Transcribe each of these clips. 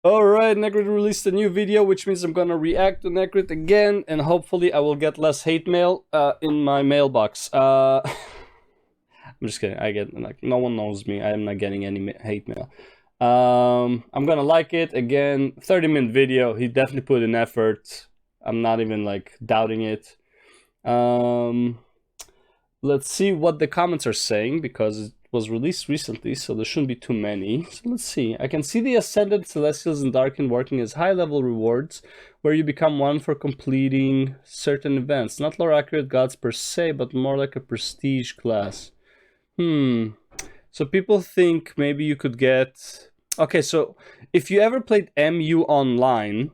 Alright, Necrit released a new video, which means I'm gonna react to Necrit again, and hopefully I will get less hate mail in my mailbox. I'm just kidding. I get, like, no one knows me. I am not getting any hate mail. I'm gonna like it again. 30-minute video. He definitely put in effort. I'm not even like doubting it. Let's see what the comments are saying, because it was released recently, so there shouldn't be too many. So let's see. I can see the Ascended, Celestials, and Darken working as high-level rewards, where you become one for completing certain events. Not lore-accurate gods per se, but more like a prestige class. So people think maybe you could get... Okay, so if you ever played MU Online,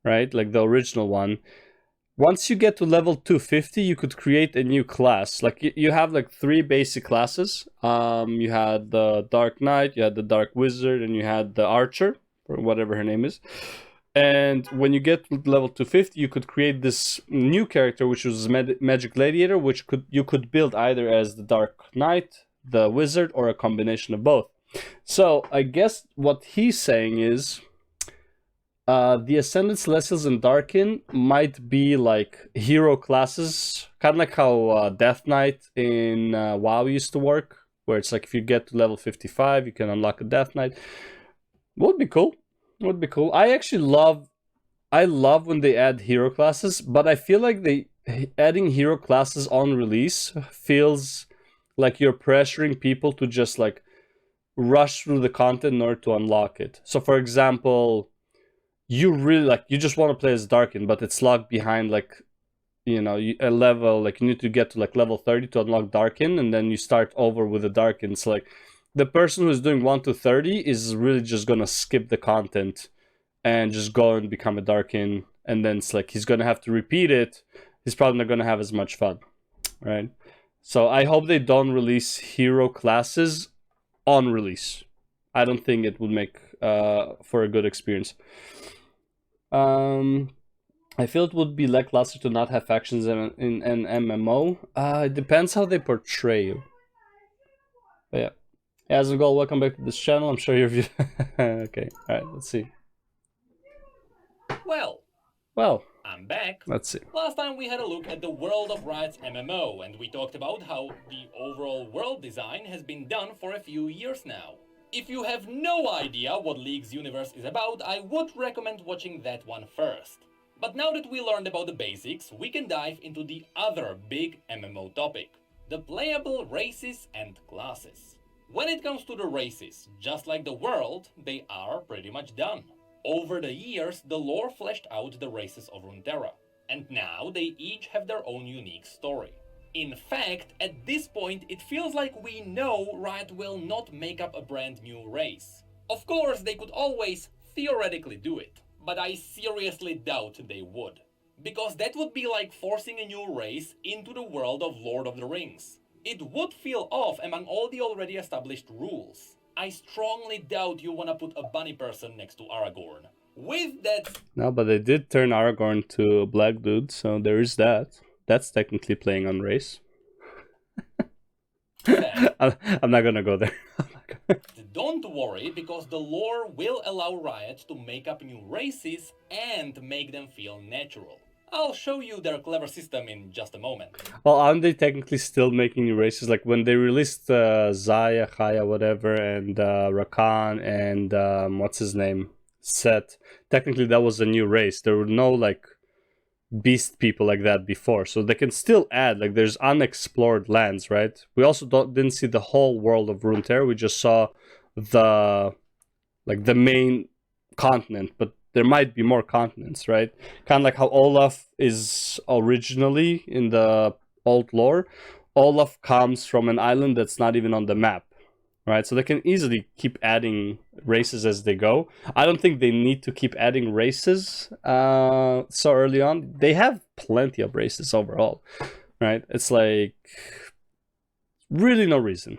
right, like the original one, once you get to level 250, you could create a new class. Like, you have like 3 basic classes. You had the Dark Knight, you had the Dark Wizard, and you had the Archer, or whatever her name is. And when you get to level 250, you could create this new character, which was Magic Gladiator, which you could build either as the Dark Knight, the Wizard, or a combination of both. So I guess what he's saying is the Ascended, Celestials, and Darkin might be like hero classes, kind of like how Death Knight in WoW used to work, where it's like if you get to level 55, you can unlock a Death Knight. Would be cool. Would be cool. I love when they add hero classes, but I feel like adding hero classes on release feels like you're pressuring people to just like rush through the content in order to unlock it. So for example, you really you just want to play as Darkin, but it's locked behind like, you know, a level, like you need to get to like level 30 to unlock Darkin, and then you start over with the Darkin. It's like the person who's doing 1 to 30 is really just gonna skip the content and just go and become a Darkin, and then it's like he's gonna have to repeat it. He's probably not gonna have as much fun, right? So I hope they don't release hero classes on release. I don't think it would make for a good experience. I feel it would be lackluster to not have factions in an MMO. It depends how they portray you. But yeah. As a goal, welcome back to this channel. I'm sure you're... Okay, alright, let's see. Well, I'm back. Let's see. Last time we had a look at the world of Riot's MMO, and we talked about how the overall world design has been done for a few years now. If you have no idea what League's universe is about, I would recommend watching that one first. But now that we learned about the basics, we can dive into the other big MMO topic: the playable races and classes. When it comes to the races, just like the world, they are pretty much done. Over the years, the lore fleshed out the races of Runeterra, and now they each have their own unique story. In fact, at this point, it feels like we know Riot will not make up a brand new race. Of course, they could always theoretically do it, but I seriously doubt they would. Because that would be like forcing a new race into the world of Lord of the Rings. It would feel off among all the already established rules. I strongly doubt you wanna put a bunny person next to Aragorn. With that... No, but they did turn Aragorn to a black dude, so there is that. That's technically playing on race. I'm not gonna go there. Don't worry, because the lore will allow Riot to make up new races and make them feel natural. I'll show you their clever system in just a moment. Well, aren't they technically still making new races? Like when they released Zaya, Chaya, whatever, and Rakan, and what's his name? Set. Technically, that was a new race. There were no like beast people like that before, so they can still add, like, there's unexplored lands, right? We also didn't see the whole world of Runeterra. We just saw the main continent, but there might be more continents, right? Kind of like how Olaf is originally in the old lore. Olaf comes from an island that's not even on the map, right? So they can easily keep adding races as they go. I don't think they need to keep adding races so early on. They have plenty of races overall, right? It's like really no reason.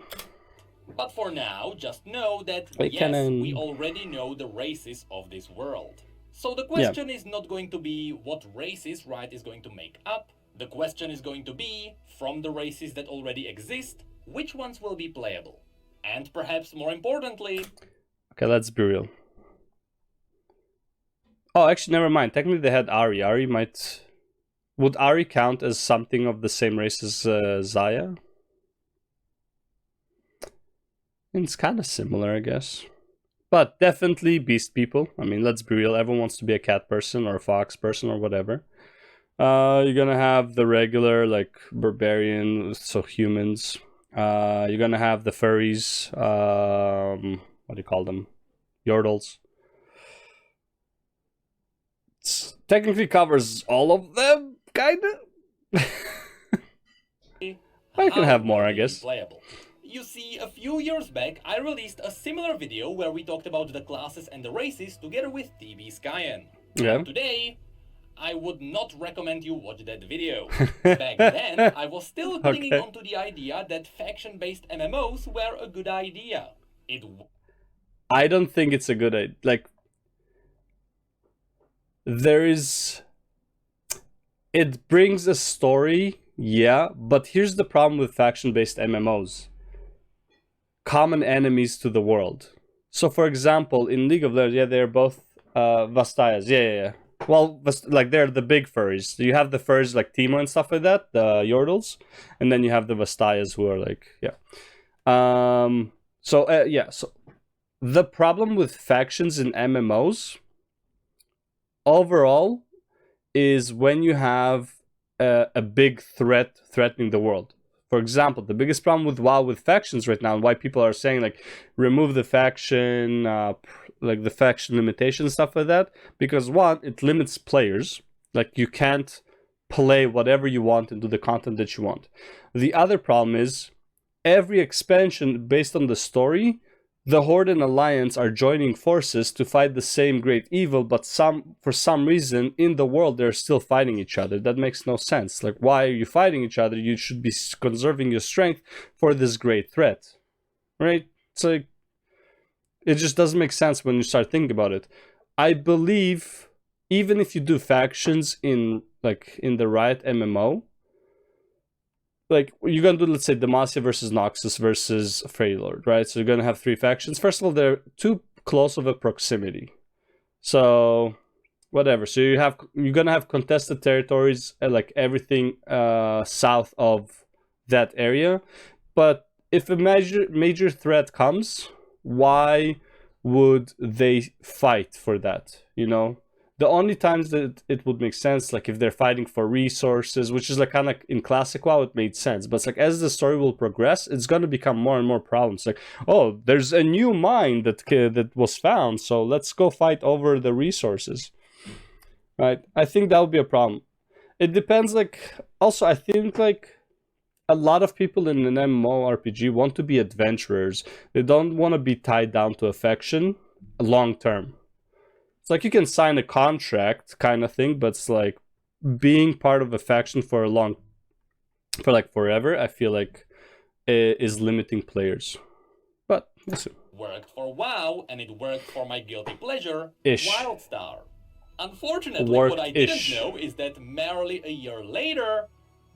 But for now, just know that we already know the races of this world. So the question is not going to be what races Riot is going to make up. The question is going to be, from the races that already exist, which ones will be playable? And perhaps more importantly... Okay, let's be real. Oh, actually, never mind. Technically, they had Ari. Ari might... Would Ari count as something of the same race as Zaya? It's kind of similar, I guess. But definitely beast people. I mean, let's be real. Everyone wants to be a cat person or a fox person or whatever. You're gonna have the regular, like, barbarian, so humans. You're gonna have the furries. What do you call them? Yordles. It technically covers all of them, kinda. I can have more, I guess. Playable. You see, a few years back, I released a similar video where we talked about the classes and the races together with TV Skyen. Yeah. Today, I would not recommend you watch that video. Back then, I was still clinging onto the idea that faction-based MMOs were a good idea. I don't think it's a good idea. Like, there is... It brings a story, yeah, but here's the problem with faction-based MMOs. Common enemies to the world. So, for example, in League of Legends, yeah, they're both Vastayas. Yeah. Well, like, they're the big furries. You have the furries like Timo and stuff like that, the Yordles, and then you have the Vastayas who are like, yeah. So the problem with factions in MMOs overall is when you have a big threat threatening the world. For example, the biggest problem with WoW with factions right now, and why people are saying like remove the faction, like the faction limitation stuff like that, because one, it limits players. Like you can't play whatever you want and do the content that you want. The other problem is every expansion based on the story, the Horde and Alliance are joining forces to fight the same great evil, but for some reason in the world they're still fighting each other. That makes no sense. Like, why are you fighting each other? You should be conserving your strength for this great threat, right? It's like, it just doesn't make sense when you start thinking about it. I believe even if you do factions in the Riot MMO, like, you're gonna do, let's say, Demacia versus Noxus versus Freylord, right? So you're gonna have three factions. First of all, they're too close of a proximity. So, whatever. So you're gonna have contested territories, like everything south of that area. But if a major threat comes, why would they fight for that? You know? The only times that it would make sense, like if they're fighting for resources, which is like kind of like in classic WoW, it made sense. But it's like as the story will progress, it's going to become more and more problems. Like, oh, there's a new mine that was found, so let's go fight over the resources. Right? I think that would be a problem. It depends. Like, also, I think like a lot of people in an MMORPG want to be adventurers. They don't want to be tied down to a faction long term. It's like you can sign a contract kind of thing, but it's like being part of a faction for like forever, I feel like is limiting players. But we'll see. Worked for WoW, and it worked for my guilty pleasure, Ish. WildStar. Unfortunately, what I didn't know is that merely a year later,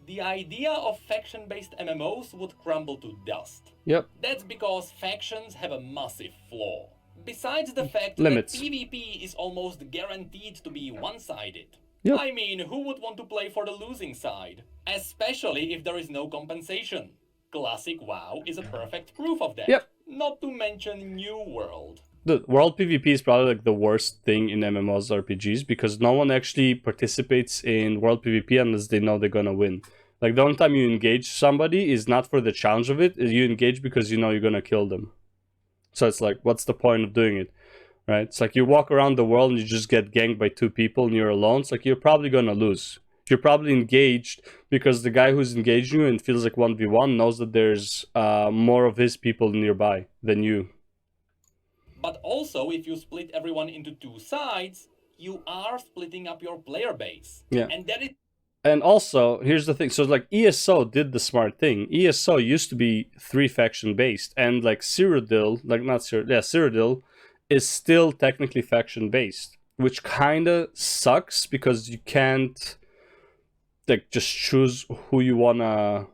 the idea of faction-based MMOs would crumble to dust. Yep. That's because factions have a massive flaw. Besides the fact Limits. that PvP is almost guaranteed to be one-sided. Yep. I mean, who would want to play for the losing side? Especially if there is no compensation. Classic WoW is a perfect proof of that. Yep. Not to mention New World. The world PvP is probably like the worst thing in MMOs RPGs because no one actually participates in world PvP unless they know they're gonna win. Like the only time you engage somebody is not for the challenge of it, you engage because you know you're gonna kill them. So it's like, what's the point of doing it, right? It's like you walk around the world and you just get ganked by two people and you're alone. It's like you're probably going to lose. You're probably engaged because the guy who's engaging you and feels like 1v1 knows that there's more of his people nearby than you. But also, if you split everyone into two sides, you are splitting up your player base. Yeah. And that is... And also, here's the thing. So, like, ESO did the smart thing. ESO used to be 3-faction based. And, like, Cyrodiil, Cyrodiil is still technically faction based. Which kind of sucks because you can't, like, just choose who you want to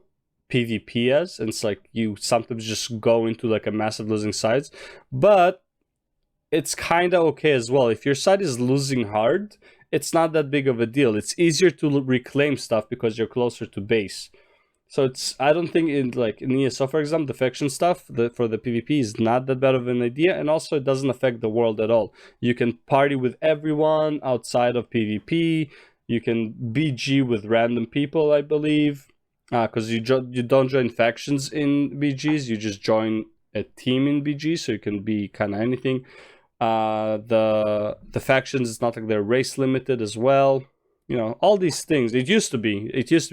PvP as. And it's like you sometimes just go into, like, a massive losing sides. But it's kind of okay as well. If your side is losing hard, it's not that big of a deal. It's easier to reclaim stuff because you're closer to base. So it's, I don't think in like in ESO, for example, the faction stuff for the PvP is not that bad of an idea, and also it doesn't affect the world at all. You can party with everyone outside of PvP. You can BG with random people, I believe, because you don't join factions in BGs. You just join a team in BG, so you can be kind of anything. The factions, it's not like they're race limited as well. You know, all these things. It used to be,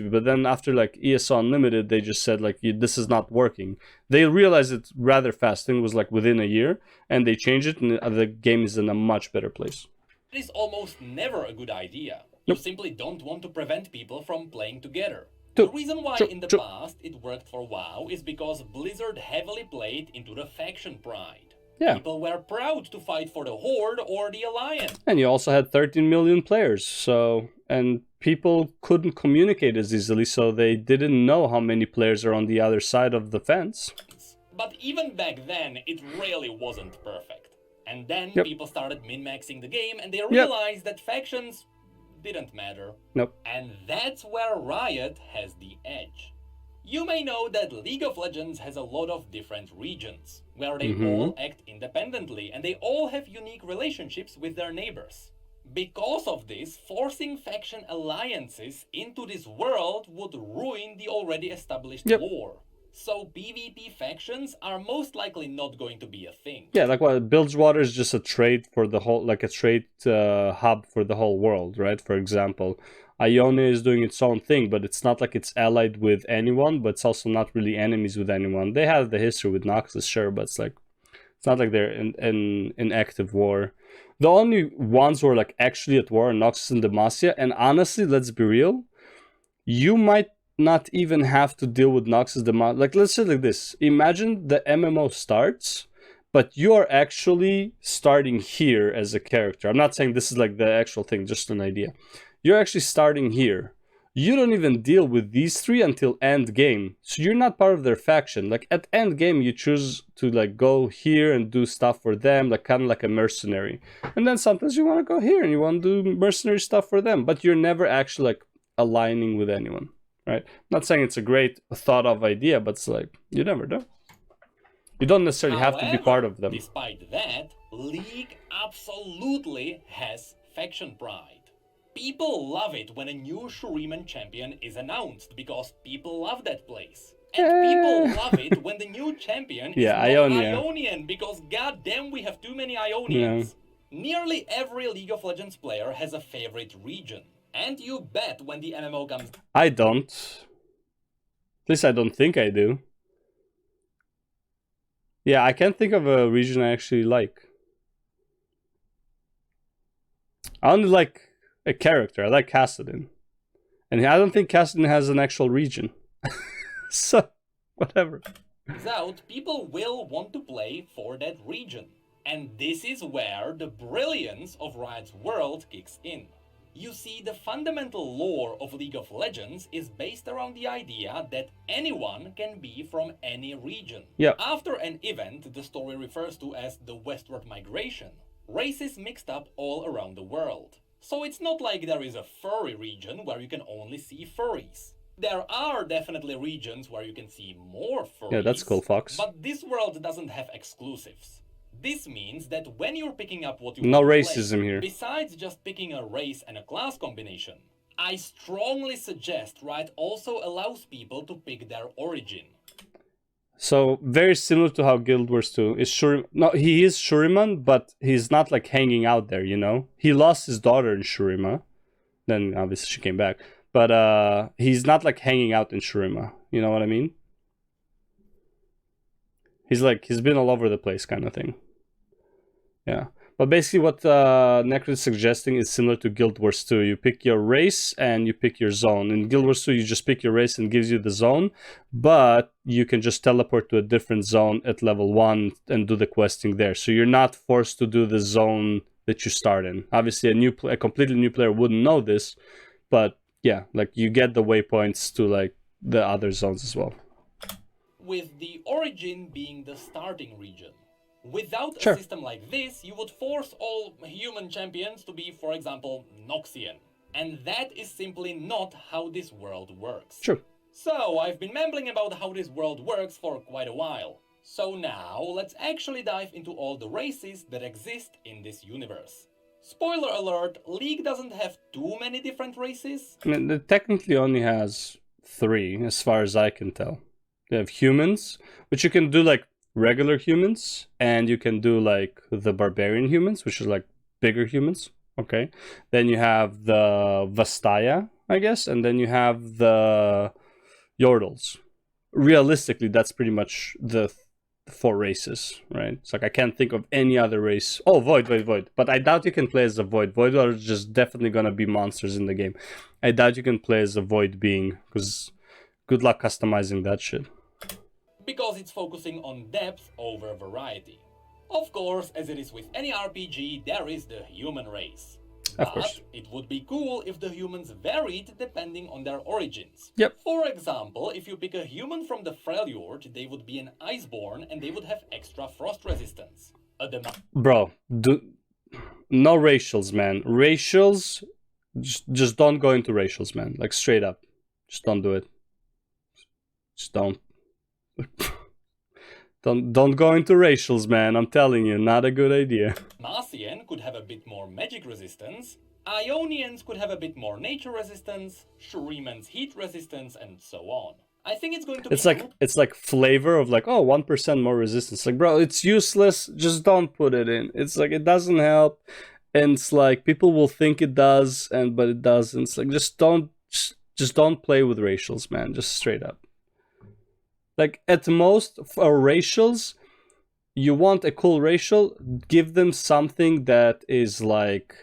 but then after like ESO Unlimited, they just said like, this is not working. They realized it rather fast. I think it was like within a year, and they changed it, and the game is in a much better place. It is almost never a good idea. You simply don't want to prevent people from playing together. The reason why in the past it worked for WoW is because Blizzard heavily played into the faction pride. Yeah. People were proud to fight for the Horde or the Alliance. And you also had 13 million players, so, and people couldn't communicate as easily, so they didn't know how many players are on the other side of the fence. But even back then, it really wasn't perfect. And then people started min-maxing the game, and they realized that factions didn't matter. And that's where Riot has the edge. You may know that League of Legends has a lot of different regions, where they all act independently, and they all have unique relationships with their neighbors. Because of this, forcing faction alliances into this world would ruin the already established lore. So PvP factions are most likely not going to be a thing. Yeah, like what Bilgewater is just a trade for the whole, like a trade hub for the whole world, right? For example, Ionia is doing its own thing, but it's not like it's allied with anyone, but it's also not really enemies with anyone. They have the history with Noxus, sure, but it's not like they're in active war. The only ones who are like actually at war are Noxus and Demacia, and honestly, let's be real, you might not even have to deal with Noxus Demacia. Like, let's say like this. Imagine the MMO starts, but you are actually starting here as a character. I'm not saying this is like the actual thing, just an idea. You're actually starting here. You don't even deal with these three until end game. So you're not part of their faction. Like at end game, you choose to like go here and do stuff for them, like kind of like a mercenary. And then sometimes you want to go here and you want to do mercenary stuff for them, but you're never actually like aligning with anyone, right? I'm not saying it's a great thought of idea, but it's like, you never know. You don't necessarily have to be part of them. Despite that, League absolutely has faction pride. People love it when a new Shuriman champion is announced, because people love that place. And people love it when the new champion is not Ionian, because goddamn we have too many Ionians. Nearly every League of Legends player has a favorite region. And you bet when the MMO comes... I don't. At least I don't think I do. Yeah, I can't think of a region I actually like. I only like a character. I like Kassadin. And I don't think Kassadin has an actual region. So, whatever. Out, people will want to play for that region. And this is where the brilliance of Riot's world kicks in. You see, the fundamental lore of League of Legends is based around the idea that anyone can be from any region. After an event the story refers to as the Westward Migration, races mixed up all around the world. So it's not like there is a furry region where you can only see furries. There are definitely regions where you can see more furries. Yeah, that's cool, Fox. But this world doesn't have exclusives. This means that when you're picking up what you no want racism to play, here. Besides just picking a race and a class combination, I strongly suggest Riot also allows people to pick their origin. So, very similar to how Guild Wars 2 is Shuriman. No, he is Shuriman, but he's not like hanging out there, you know? He lost his daughter in Shurima. Then obviously she came back. But he's not like hanging out in Shurima. You know what I mean? He's been all over the place kind of thing. Yeah. But basically what Necrit is suggesting is similar to Guild Wars 2. You pick your race and you pick your zone. In Guild Wars 2, you just pick your race and gives you the zone. But you can just teleport to a different zone at level 1 and do the questing there. So you're not forced to do the zone that you start in. Obviously, a completely new player wouldn't know this. But yeah, like you get the waypoints to like the other zones as well. With the origin being the starting region. Without Sure. a system like this, you would force all human champions to be, for example, Noxian. And that is simply not how this world works. True. So, I've been mumbling about how this world works for quite a while. So now, let's actually dive into all the races that exist in this universe. Spoiler alert, League doesn't have too many different races. I mean, it technically only has 3, as far as I can tell. You have humans, which you can do like regular humans, and you can do like the barbarian humans, which is like bigger humans. Okay. Then you have the Vastaya, I guess, and then you have the Yordles. Realistically, that's pretty much the 4 races, right? It's like I can't think of any other race. Oh, Void. But I doubt you can play as a Void. Void are just definitely gonna be monsters in the game. I doubt you can play as a Void being, because good luck customizing that shit. Because it's focusing on depth over variety. Of course, as it is with any RPG, there is the human race. Of course. But it would be cool if the humans varied depending on their origins. Yep. For example, if you pick a human from the Freljord, they would be an Iceborn and they would have extra frost resistance. Bro, no racials, man. Racials, just don't go into racials, man. Like straight up, just don't do it. Just don't. Don't go into racials, man. I'm telling you, not a good idea. Marcian could have a bit more magic resistance, Ionians could have a bit more nature resistance, Shuriman's heat resistance, and so on. I think it's going to be... It's like flavor of like, oh, 1% more resistance. Like, bro, it's useless. Just don't put it in. It's like, it doesn't help. And it's like, people will think it does, but it doesn't. It's like, just don't play with racials, man. Just straight up. Like, at most, for racials, you want a cool racial, give them something that is, like,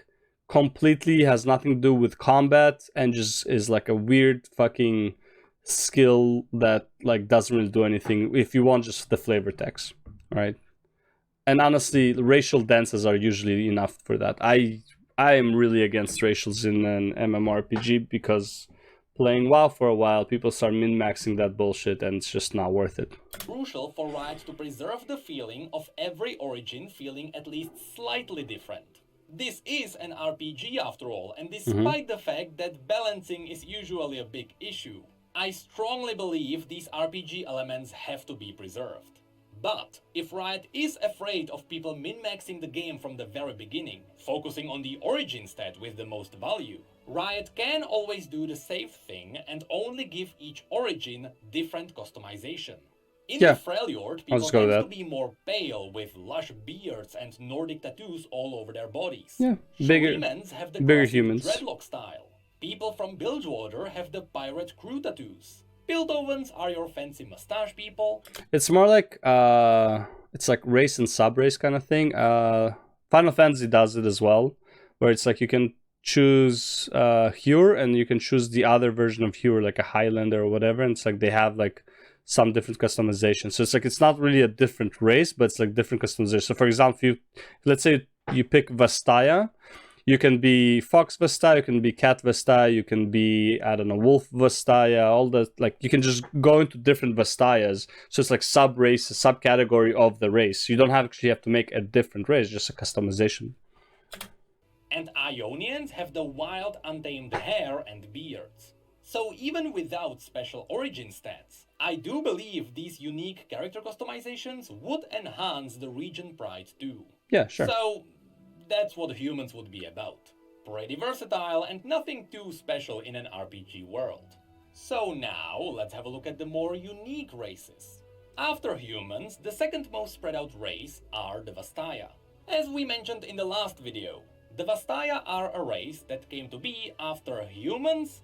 completely has nothing to do with combat, and just is, like, a weird fucking skill that, like, doesn't really do anything, if you want just the flavor text, right? And honestly, racial dances are usually enough for that. I am really against racials in an MMORPG, because... playing WoW for a while, people start min-maxing that bullshit, and it's just not worth it. Crucial for Riot to preserve the feeling of every origin feeling at least slightly different. This is an RPG after all, and despite the fact that balancing is usually a big issue, I strongly believe these RPG elements have to be preserved. But if Riot is afraid of people min-maxing the game from the very beginning, focusing on the origin stat with the most value, Riot can always do the safe thing and only give each origin different customization. In the Freljord, people tend to be more pale with lush beards and Nordic tattoos all over their bodies. Yeah, Shurimans have the bigger humans. dreadlock style. People from Bilgewater have the pirate crew tattoos. Pildovans are your fancy mustache people. It's more like it's like race and sub-race kind of thing. Final Fantasy does it as well, where it's like you can choose Hure, and you can choose the other version of Hure, like a Highlander or whatever, and it's like they have like some different customization. So it's like it's not really a different race, but it's like different customization. So for example, let's say you pick Vastaya, you can be Fox Vastaya, you can be Cat Vastaya, you can be, I don't know, Wolf Vastaya, all that. Like you can just go into different Vastayas. So it's like sub-race, a subcategory of the race. You don't actually have to make a different race, just a customization. And Ionians have the wild, untamed hair and beards. So even without special origin stats, I do believe these unique character customizations would enhance the region pride too. Yeah, sure. So that's what humans would be about. Pretty versatile and nothing too special in an RPG world. So now let's have a look at the more unique races. After humans, the second most spread out race are the Vastaya. As we mentioned in the last video, the Vastaya are a race that came to be after humans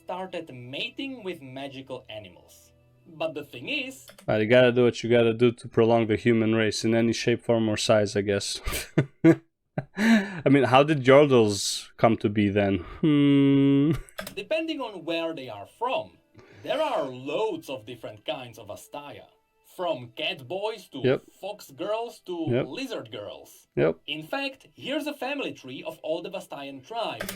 started mating with magical animals. But the thing is... you gotta do what you gotta do to prolong the human race in any shape, form, or size, I guess. I mean, how did Yordles come to be then? Depending on where they are from, there are loads of different kinds of Vastaya. From cat boys to fox girls to lizard girls. In fact, here's a family tree of all the Vastayan tribes.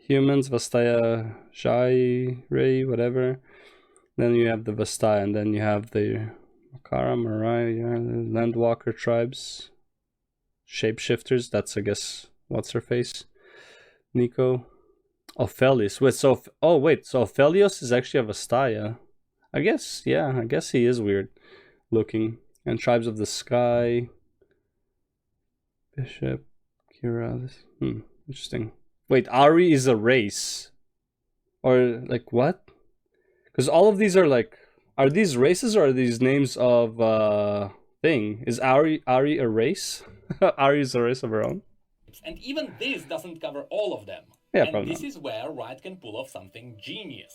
humans, Vastaya, Shai, Ray, whatever. Then you have the Vastaya, and then you have the Makara, Marai, Landwalker tribes. Shapeshifters, that's, I guess, what's her face? Nico. Ophelius. Wait, so... Oh, wait, so Ophelios is actually a Vastaya. I guess, yeah, I guess he is weird looking. And Tribes of the Sky. Bishop. Kira. Interesting. Wait, Ari is a race. Or, like, what? Because all of these are, like... Are these races or are these names of, thing? Is Ari a race? Ari is a race of her own? And even this doesn't cover all of them. Yeah, and probably this not. is where Riot can pull off something genius.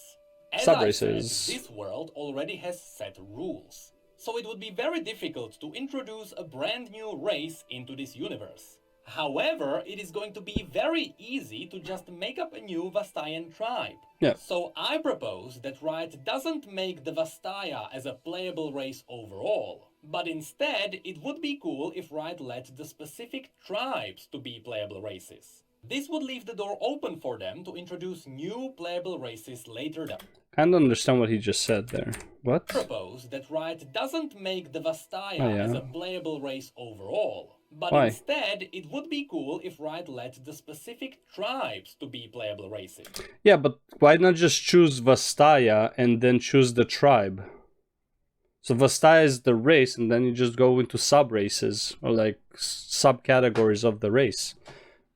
As Subraces. I said, this world already has set rules. So it would be very difficult to introduce a brand new race into this universe. However, it is going to be very easy to just make up a new Vastayan tribe. Yeah. So I propose that Riot doesn't make the Vastaya as a playable race overall, but instead it would be cool if Riot let the specific tribes to be playable races. This would leave the door open for them to introduce new playable races later down. I don't understand what he just said there. What? Propose that Riot doesn't make the Vastaya Oh, yeah. as a playable race overall, but Why? instead it would be cool if Riot let the specific tribes to be playable races. Yeah, but why not just choose Vastaya and then choose the tribe? So Vastaya is the race, and then you just go into sub-races, or like subcategories of the race,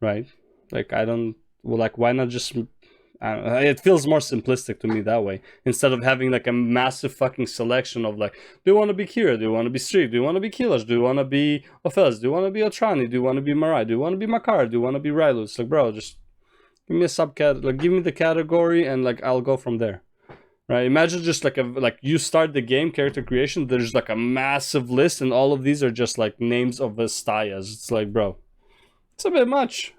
right? Like, I don't... Well, like, why not just... it feels more simplistic to me that way, instead of having like a massive fucking selection of like, do you want to be Kira, do you want to be Streak, do you want to be Killers, do you want to be Ophelios, do you want to be Otrani, do you want to be Marai, do you want to be Makar, do you want to be Rylus? Like, bro, just give me a subcat, like give me the category and like I'll go from there, right? Imagine just like you start the game, character creation, there's like a massive list and all of these are just like names of Vastayas. It's like, bro, it's a bit much.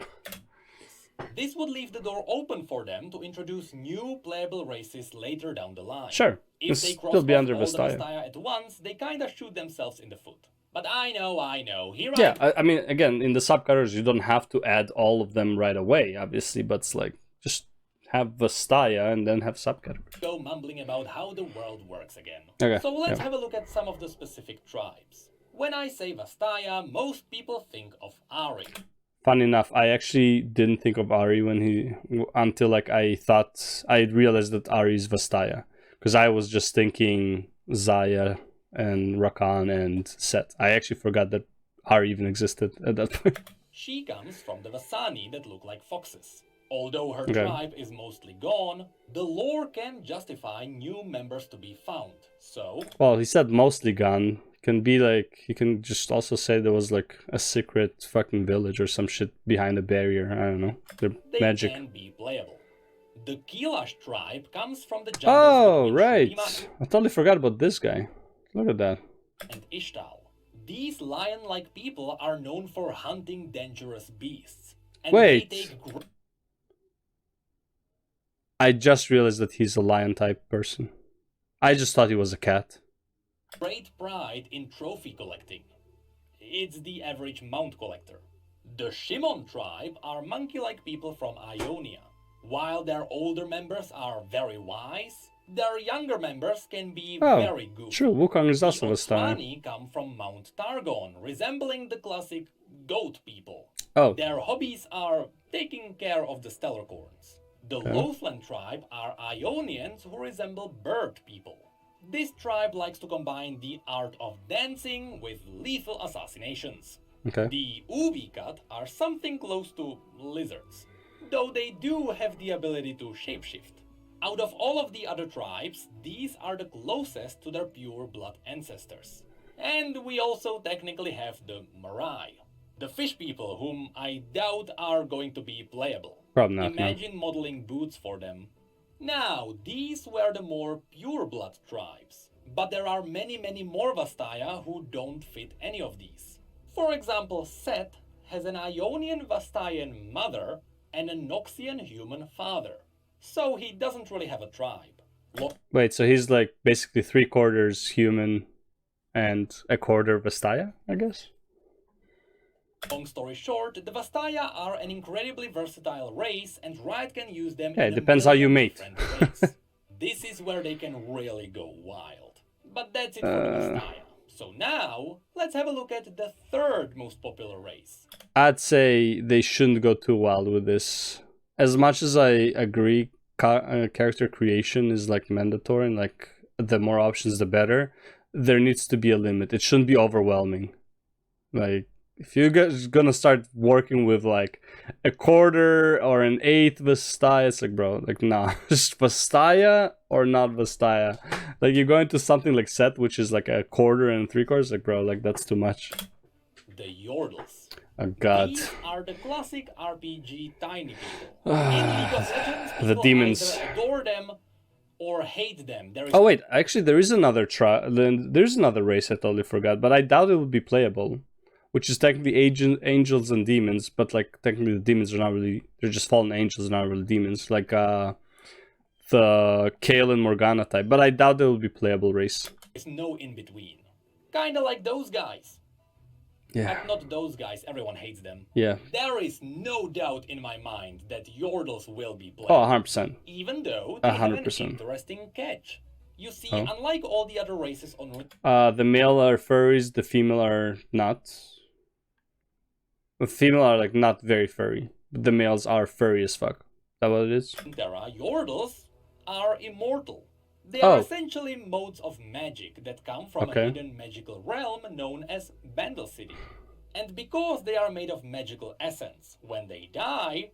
This would leave the door open for them to introduce new playable races later down the line. Sure, If they cross still be off under all the Vastaya. Vastaya at once, they kinda shoot themselves in the foot. But I know, here Yeah, I mean, again, in the subcategories, you don't have to add all of them right away, obviously, but it's like, just have Vastaya and then have subcategories. go mumbling about how the world works again. Okay, So let's yeah. have a look at some of the specific tribes. When I say Vastaya, most people think of Ari. Funny enough, I actually didn't think of Ari until like I realized that Ari is Vastaya, because I was just thinking Zaya and Rakan and Set. I actually forgot that Ari even existed at that point. She comes from the Vasani that look like foxes. Although her Okay. tribe is mostly gone, the lore can justify new members to be found. So, Well, he said mostly gone. Can be like, you can just also say there was like a secret fucking village or some shit behind a barrier. I don't know. They're they magic. can be playable. The Kilash tribe comes from the jungles Oh, between right. Shurimak I totally forgot about this guy. Look at that. and Ishtal. These lion-like people are known for hunting dangerous beasts. And Wait. they take I just realized that he's a lion type person. I just thought he was a cat. great pride in trophy collecting. It's the average mount collector. The Shimon tribe are monkey-like people from Ionia. While their older members are very wise, their younger members can be very good. True, Wukong is also The a star. Otrani come from Mount Targon, resembling the classic goat people. Oh, Their hobbies are taking care of the Stellarcorns. The Okay. Lothland tribe are Ionians who resemble bird people. This tribe likes to combine the art of dancing with lethal assassinations. okay. The Ubikat are something close to lizards, though they do have the ability to shapeshift. Out of all of the other tribes, these are the closest to their pure blood ancestors. And we also technically have the Marai, the fish people whom I doubt are going to be playable. Probably not, no. Imagine modeling boots for them. Now, these were the more pure blood tribes, but there are many more Vastaya who don't fit any of these. For example, Set has an Ionian Vastayan mother and a Noxian human father, so he doesn't really have a tribe. Wait, so he's like basically 3/4 human and 1/4 Vastaya, I guess? Long story short, the Vastaya are an incredibly versatile race, and Riot can use them Yeah, in it depends how you mate. different ways. This is where they can really go wild. But that's it for the Vastaya. So now, let's have a look at the third most popular race. I'd say they shouldn't go too wild with this. As much as I agree, character creation is like mandatory, and like the more options the better, there needs to be a limit. It shouldn't be overwhelming. Like, if you're gonna start working with like a quarter or an eighth Vastaya, it's like, bro, like, nah, just Vastaya or not Vastaya. Like, you're going to something like Set, which is like a quarter and 3/4, like, bro, like, that's too much. The Yordles. Oh god. These are the classic RPG tiny people. In League of Legends, people The demons. either adore them or hate them. Oh wait, actually there is another there's another race I totally forgot, but I doubt it would be playable. Which is technically angels and demons, but like technically the demons are not really, they're just fallen angels, not really demons. Like the Kale and Morgana type, but I doubt it will be playable race. There's no in between. Kinda like those guys. Yeah. But not those guys, everyone hates them. Yeah. There is no doubt in my mind that Yordles will be played. Oh, 100%. Even though they have an 100%. interesting catch. You see, unlike all the other races on... the male are furries, the female are not. The female are like not very furry, but the males are furry as fuck. Is that what it is? Yordles are immortal. They are essentially modes of magic that come from a hidden magical realm known as Bandle City. And because they are made of magical essence, when they die,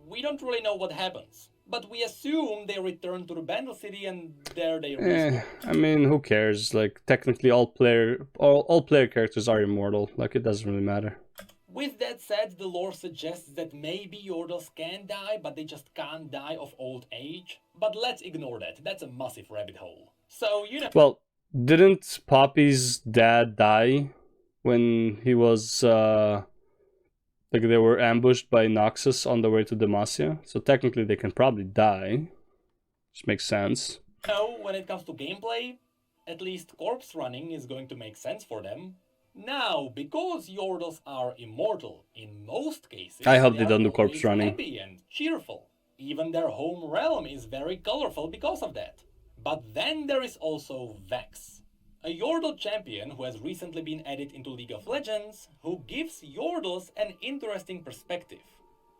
we don't really know what happens. But we assume they return to the Bandle City and there they respawn. I mean, who cares? Like, technically all player characters are immortal. Like, it doesn't really matter. With that said, the lore suggests that maybe Yordles can die, but they just can't die of old age. But let's ignore that. That's a massive rabbit hole. So, you know... Well, didn't Poppy's dad die when he was, like, they were ambushed by Noxus on the way to Demacia? So technically they can probably die. Which makes sense. So, when it comes to gameplay, at least corpse running is going to make sense for them. Now, because Yordles are immortal, in most cases, I hope they don't do corpse running. Happy and cheerful. Even their home realm is very colorful because of that. But then there is also Vex, a Yordle champion who has recently been added into League of Legends, who gives Yordles an interesting perspective.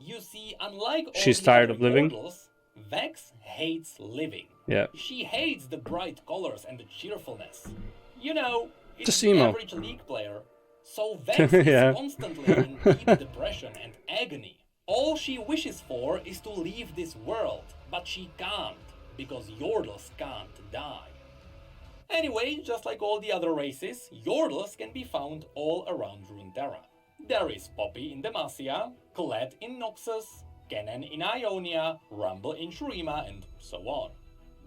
You see, unlike all She's the tired other of living. Yordles, Vex hates living. Yeah. She hates the bright colors and the cheerfulness. You know, it's Just the emo. average League player, so Vex is constantly in deep depression and agony. All she wishes for is to leave this world, but she can't, because Yordles can't die. Anyway, just like all the other races, Yordles can be found all around Runeterra. There is Poppy in Demacia, Colette in Noxus, Kennen in Ionia, Rumble in Shurima, and so on.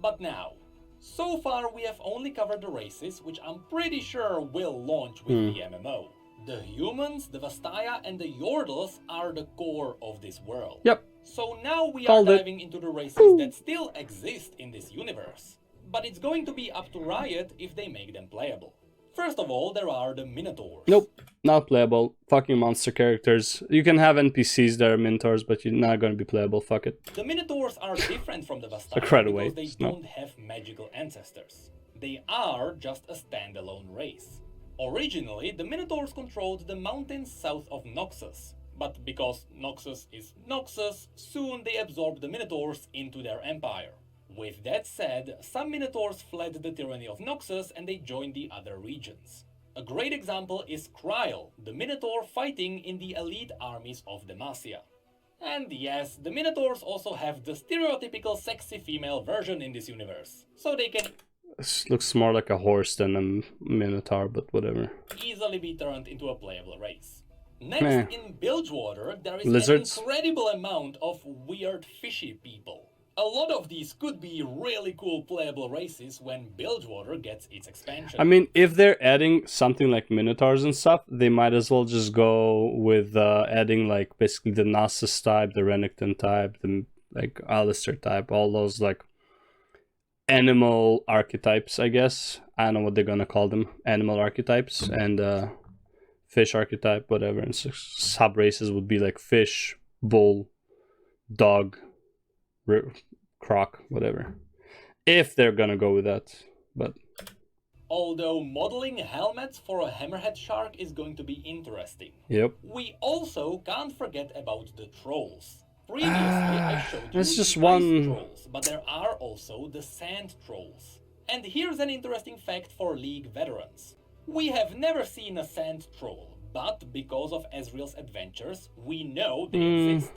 But now, so far we have only covered the races which I'm pretty sure will launch with the MMO. The humans, the Vastaya, and the Yordles are the core of this world. Yep. So now we are diving into the races that still exist in this universe. But it's going to be up to Riot if they make them playable. First of all, there are the Minotaurs. Nope, not playable. Fucking monster characters. You can have NPCs that are Minotaurs, but you're not going to be playable. Fuck it. The Minotaurs are different from the Vastaya because they don't have magical ancestors. They are just a standalone race. Originally, the Minotaurs controlled the mountains south of Noxus, but because Noxus is Noxus, soon they absorbed the Minotaurs into their empire. With that said, some Minotaurs fled the tyranny of Noxus and they joined the other regions. A great example is Kryl, the Minotaur fighting in the elite armies of Demacia. And yes, the Minotaurs also have the stereotypical sexy female version in this universe, so they can This looks more like a horse than a Minotaur, but whatever. Easily be turned into a playable race. Next, in Bilgewater, there is Lizards. an incredible amount of weird fishy people. A lot of these could be really cool playable races when Bilgewater gets its expansion. I mean, if they're adding something like Minotaurs and stuff, they might as well just go with adding like basically the Nasus type, the Renekton type, the like Alistair type, all those like animal archetypes, I guess. I don't know what they're gonna call them, animal archetypes, and fish archetype, whatever. And so sub races would be like fish, bull, dog, croc, whatever. If they're gonna go with that, but. Although modeling helmets for a hammerhead shark is going to be interesting. Yep. We also can't forget about the trolls. Previously, I showed you it's just the one ice trolls, but there are also the sand trolls. And here's an interesting fact for League veterans. We have never seen a sand troll, but because of Ezreal's adventures, we know they exist.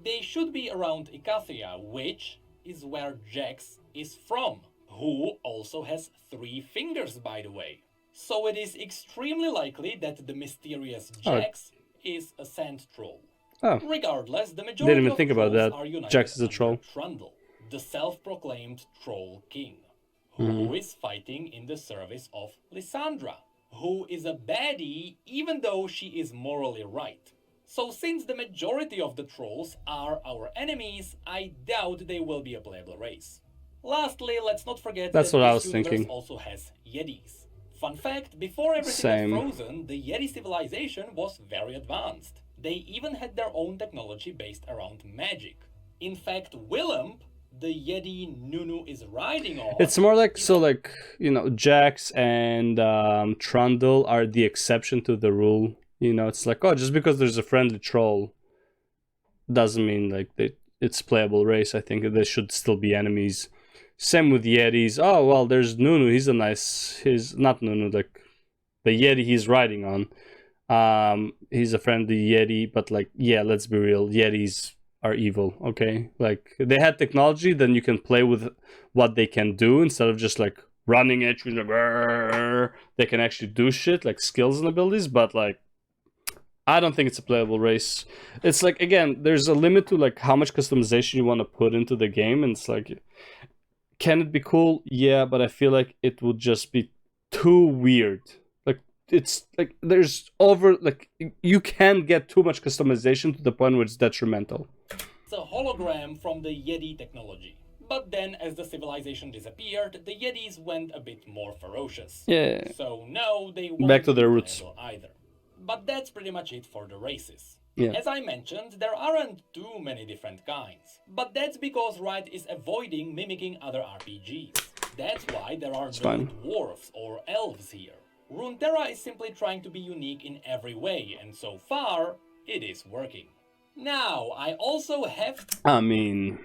They should be around Icathia, which is where Jax is from, who also has 3 fingers, by the way. So it is extremely likely that the mysterious Jax is a sand troll. Oh. Regardless, the majority Didn't even of think about trolls that. are united Jax is a under troll. Trundle, the self-proclaimed troll king, who is fighting in the service of Lissandra, who is a baddie even though she is morally right. So since the majority of the trolls are our enemies, I doubt they will be a playable race. Lastly, let's not forget That's that what I this was universe thinking. also has Yetis. Fun fact, before everything Same. was frozen, the Yeti civilization was very advanced. They even had their own technology based around magic. In fact, Willump, the Yeti Nunu is riding on... It's more like, so like, you know, Jax and Trundle are the exception to the rule. You know, it's like, oh, just because there's a friendly troll doesn't mean like it's playable race. I think they should still be enemies. Same with Yetis. Oh, well, there's Nunu. He's not Nunu, like the Yeti he's riding on. He's a friendly Yeti, but like, yeah, let's be real. Yetis are evil, okay? Like, they had technology, then you can play with what they can do instead of just like running at you. Like, they can actually do shit, like skills and abilities, but like, I don't think it's a playable race. It's like, again, there's a limit to like how much customization you want to put into the game, and it's like, can it be cool? Yeah, but I feel like it would just be too weird. Like, it's like there's you can get too much customization to the point where it's detrimental. It's a hologram from the Yeti technology. But then, as the civilization disappeared, the Yetis went a bit more ferocious. Yeah. So no, they won't Back to their be roots. playable either. But that's pretty much it for the races. Yeah. As I mentioned, there aren't too many different kinds. But that's because Riot is avoiding mimicking other RPGs. That's why there are no dwarves or elves here. Runeterra is simply trying to be unique in every way, and so far, it is working. Now, I also have... I mean,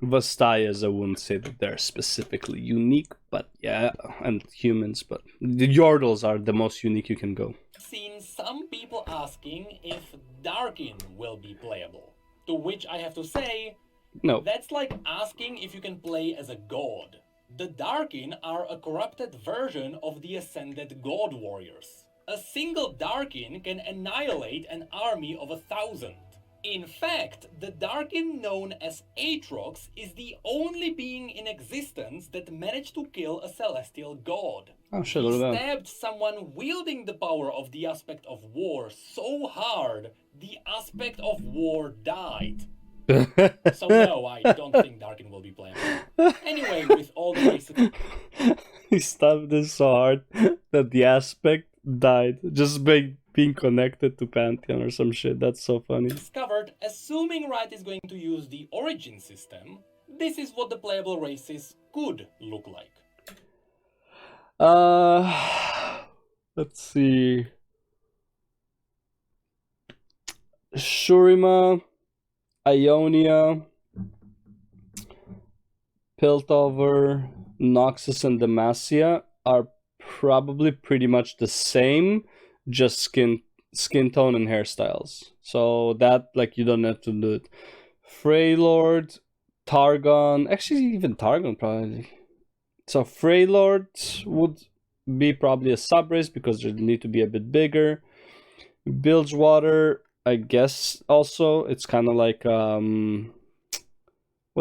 Vastayan, I wouldn't say that they're specifically unique, but yeah, and humans, but the Yordles are the most unique you can go. Seen some people asking if Darkin will be playable. To which I have to say, no. That's like asking if you can play as a god. The Darkin are a corrupted version of the Ascended God Warriors. A single Darkin can annihilate an army of 1,000. In fact, the Darkin known as Aatrox is the only being in existence that managed to kill a celestial god. Oh shit, He look at that. stabbed someone wielding the power of the Aspect of War so hard, the Aspect of War died. So no, I don't think Darkin will be playing. Anyway, with all the races... He stabbed this so hard that the Aspect died. Just by being connected to Pantheon or some shit. That's so funny. Discovered, assuming Riot is going to use the origin system, this is what the playable races could look like. Let's see. Shurima, Ionia, Piltover, Noxus, and Demacia are probably pretty much the same, just skin tone and hairstyles. So that, like, you don't have to do it. Freylord, Targon, actually even Targon probably. So Freylord would be probably a sub-race because they need to be a bit bigger. Bilgewater, I guess also. It's kind of like, what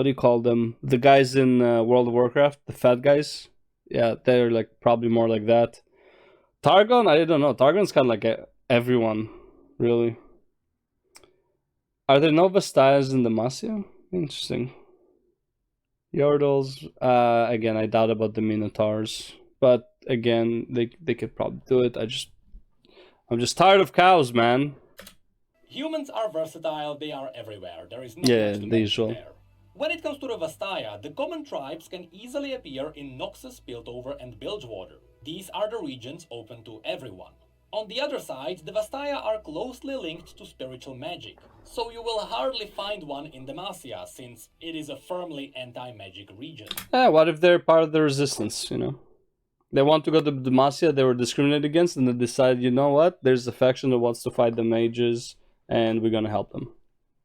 do you call them? The guys in World of Warcraft, the fat guys. Yeah, they're like probably more like that. Targon, I don't know. Targon's kind of like everyone, really. Are there no Vastayans in Demacia? Interesting. Yordles, again, I doubt about the Minotaurs, but again, they could probably do it. I'm just tired of cows, man. Humans are versatile, they are everywhere. There is no Yeah, much to the mention usual. there. When it comes to the Vastaya, the common tribes can easily appear in Noxus, Piltover and Bilgewater. These are the regions open to everyone. On the other side, the Vastaya are closely linked to spiritual magic, so you will hardly find one in Demacia, since it is a firmly anti-magic region. Yeah, what if they're part of the resistance, you know? They want to go to Demacia, they were discriminated against, and they decide, you know what, there's a faction that wants to fight the mages, and we're gonna help them.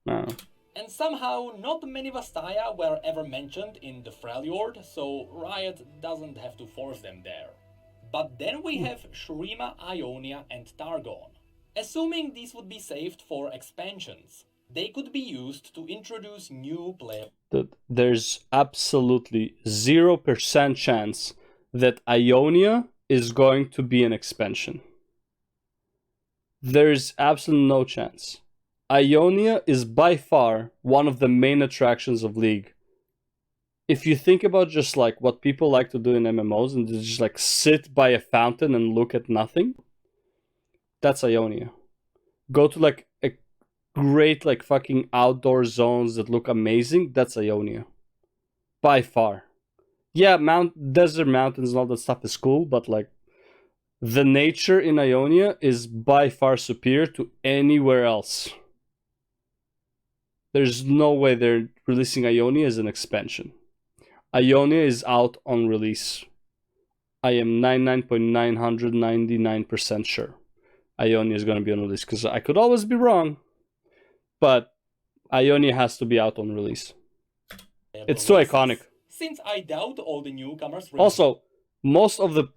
I don't know. And somehow, not many Vastaya were ever mentioned in the Freljord, so Riot doesn't have to force them there. But then we have Shurima, Ionia and Targon. Assuming these would be saved for expansions, they could be used to introduce new players. There's absolutely 0% chance that Ionia is going to be an expansion. There's absolutely no chance. Ionia is by far one of the main attractions of League. If you think about just like what people like to do in MMOs and just like sit by a fountain and look at nothing, that's Ionia. Go to like a great like fucking outdoor zones that look amazing, that's Ionia. By far. Yeah, desert mountains and all that stuff is cool, but like the nature in Ionia is by far superior to anywhere else. There's no way they're releasing Ionia as an expansion. Ionia is out on release. I am 99.999% sure Ionia is going to be on release, because I could always be wrong, but Ionia has to be out on release. It's too iconic. Since I doubt all the newcomers. Also, most of the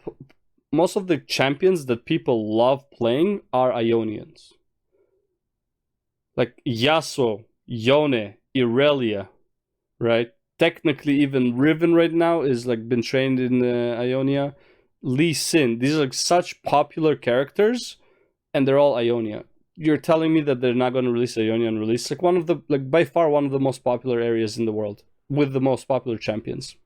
champions that people love playing are Ionians. Like Yasuo, Yone, Irelia, right? Technically, even Riven right now is like been trained in Ionia. Lee Sin, these are like such popular characters, and they're all Ionia. You're telling me that they're not going to release Ionia on release? Like one of the by far one of the most popular areas in the world with the most popular champions.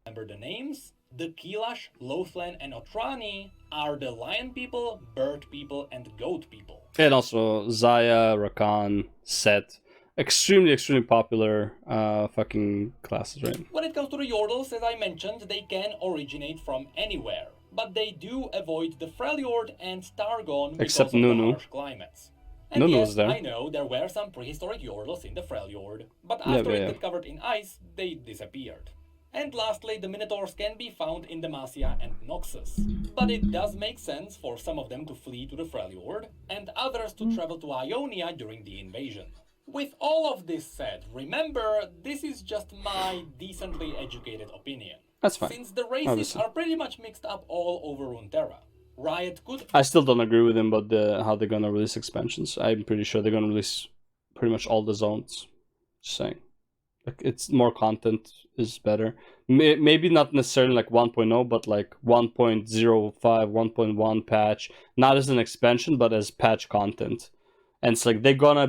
Remember the names? The Kilash, Lothlan, and Otrani are the lion people, bird people, and goat people. And also Zaya, Rakan, Set. Extremely popular fucking classes, right? When it comes to the Yordles, as I mentioned, they can originate from anywhere. But they do avoid the Freljord and Targon because Except of Nunu. the harsh climates. And Nunu yes, was there. I know there were some prehistoric Yordles in the Freljord, but after it got covered in ice, they disappeared. And lastly, the Minotaurs can be found in Demacia and Noxus. But it does make sense for some of them to flee to the Freljord, and others to travel to Ionia during the invasion. With all of this said, remember, this is just my decently educated opinion. That's fine. Since the races are pretty much mixed up all over Runeterra. Riot could... I still don't agree with him about how they're gonna release expansions. I'm pretty sure they're gonna release pretty much all the zones. Just saying. Like, it's more content is better. Maybe not necessarily like 1.0, but like 1.05, 1.1 patch. Not as an expansion, but as patch content. And it's like they're gonna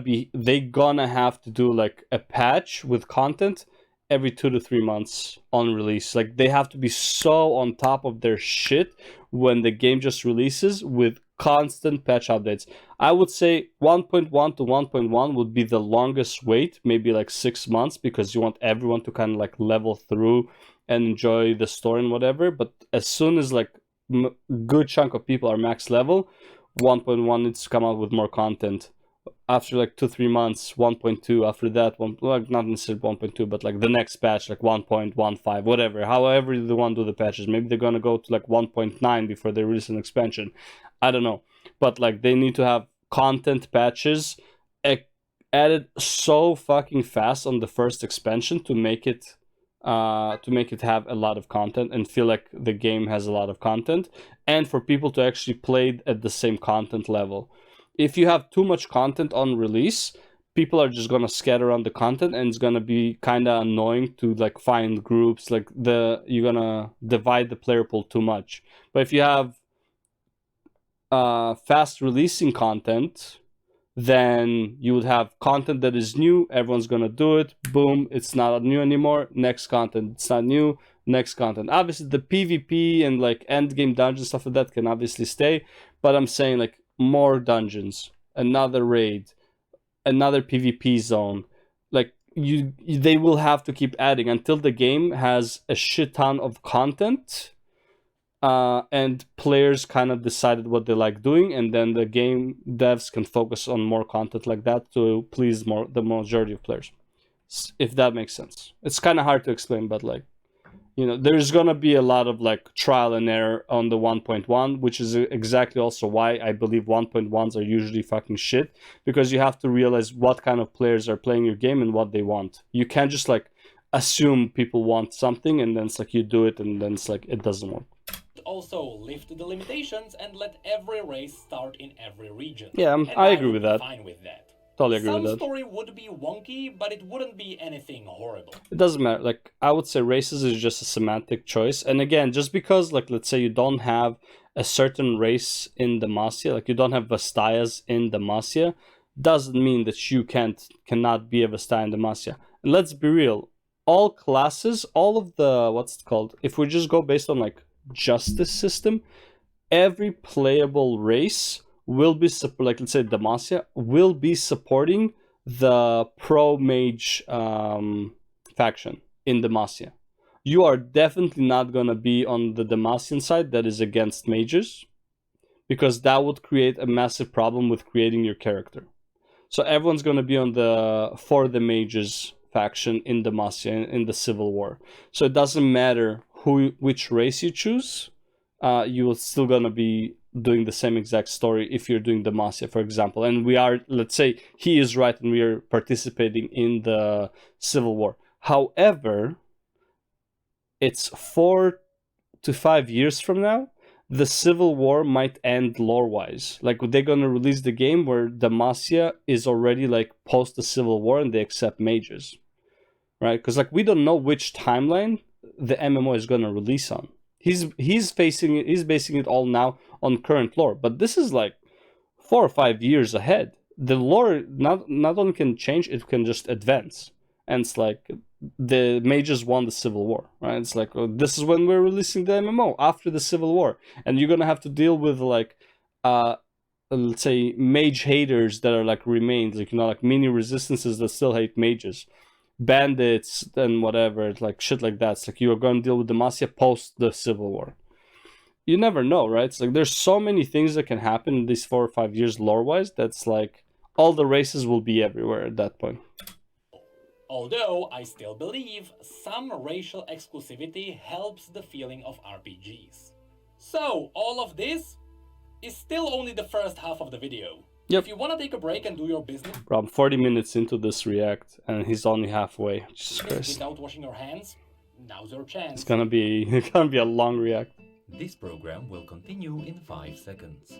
have to do like a patch with content every 2 to 3 months on release. Like they have to be so on top of their shit when the game just releases with constant patch updates. I would say 1.1 to 1.1 would be the longest wait, maybe like 6 months, because you want everyone to kind of like level through and enjoy the story and whatever. But as soon as like good chunk of people are max level, 1.1 needs to come out with more content. After like 2-3 months, 1.2. After that, not necessarily 1.2, but like the next patch, like 1.15, whatever. However they want to do the patches. Maybe they're gonna go to like 1.9 before they release an expansion. I don't know, but like they need to have content patches added so fucking fast on the first expansion to make it have a lot of content and feel like the game has a lot of content, and for people to actually play at the same content level. If you have too much content on release, people are just gonna scatter around the content, and it's gonna be kind of annoying to like find groups. Like you're gonna divide the player pool too much. But if you have fast releasing content, then you would have content that is new. Everyone's gonna do it. Boom! It's not new anymore. Next content. It's not new. Next content. Obviously, the PvP and like end game dungeon stuff like that can obviously stay. But I'm saying like more dungeons, another raid, another PvP zone. Like they will have to keep adding until the game has a shit ton of content, and players kind of decided what they like doing, and then the game devs can focus on more content like that to please the majority of players. If that makes sense. It's kind of hard to explain, but like, you know, there's gonna be a lot of like trial and error on the 1.1, which is exactly also why I believe 1.1s are usually fucking shit, because you have to realize what kind of players are playing your game and what they want. You can't just like assume people want something and then it's like you do it and then it's like it doesn't work. Also lift the limitations and let every race start in every region. Yeah, I agree with that. Fine with that. Totally agree with that. Some story would be wonky, but it wouldn't be anything horrible. It doesn't matter. Like, I would say races is just a semantic choice. And again, just because, like, let's say you don't have a certain race in Demacia, like you don't have Vastayas in Demacia, doesn't mean that you cannot be a Vastaya in Demacia. And let's be real. All classes, all of the, what's it called? If we just go based on, like, justice system, every playable race will be, like let's say Demacia, will be supporting the pro mage faction in Demacia. You are definitely not going to be on the Demacian side that is against mages, because that would create a massive problem with creating your character. So everyone's going to be on for the mages faction in Demacia in the Civil War. So it doesn't matter which race you choose, you will still going to be doing the same exact story if you're doing Demacia, for example. And we are, let's say he is right and we are participating in the Civil War. However, it's 4 to 5 years from now, the Civil War might end lore-wise. Like, they're going to release the game where Demacia is already like post the Civil War and they accept mages, right? Because like we don't know which timeline the MMO is going to release on. He's basing it all now on current lore, but this is like 4 or 5 years ahead. The lore not only can change, it can just advance. And it's like the mages won the Civil War, right? It's like, oh, this is when we're releasing the MMO after the Civil War, and you're gonna have to deal with like let's say mage haters that are like remains, like, you know, like mini resistances that still hate mages, bandits and whatever, like shit like that. It's like you are going to deal with Demacia post the Civil War. You never know, right? It's like there's so many things that can happen in these 4 or 5 years lore-wise. That's like all the races will be everywhere at that point. Although I still believe some racial exclusivity helps the feeling of RPGs. So all of this is still only the first half of the video. Yep. If you want to take a break and do your business, Bro, I'm 40 minutes into this React and he's only halfway. Jesus Christ. Without washing your hands, now's your chance. It's gonna be a long React. This program will continue in 5 seconds.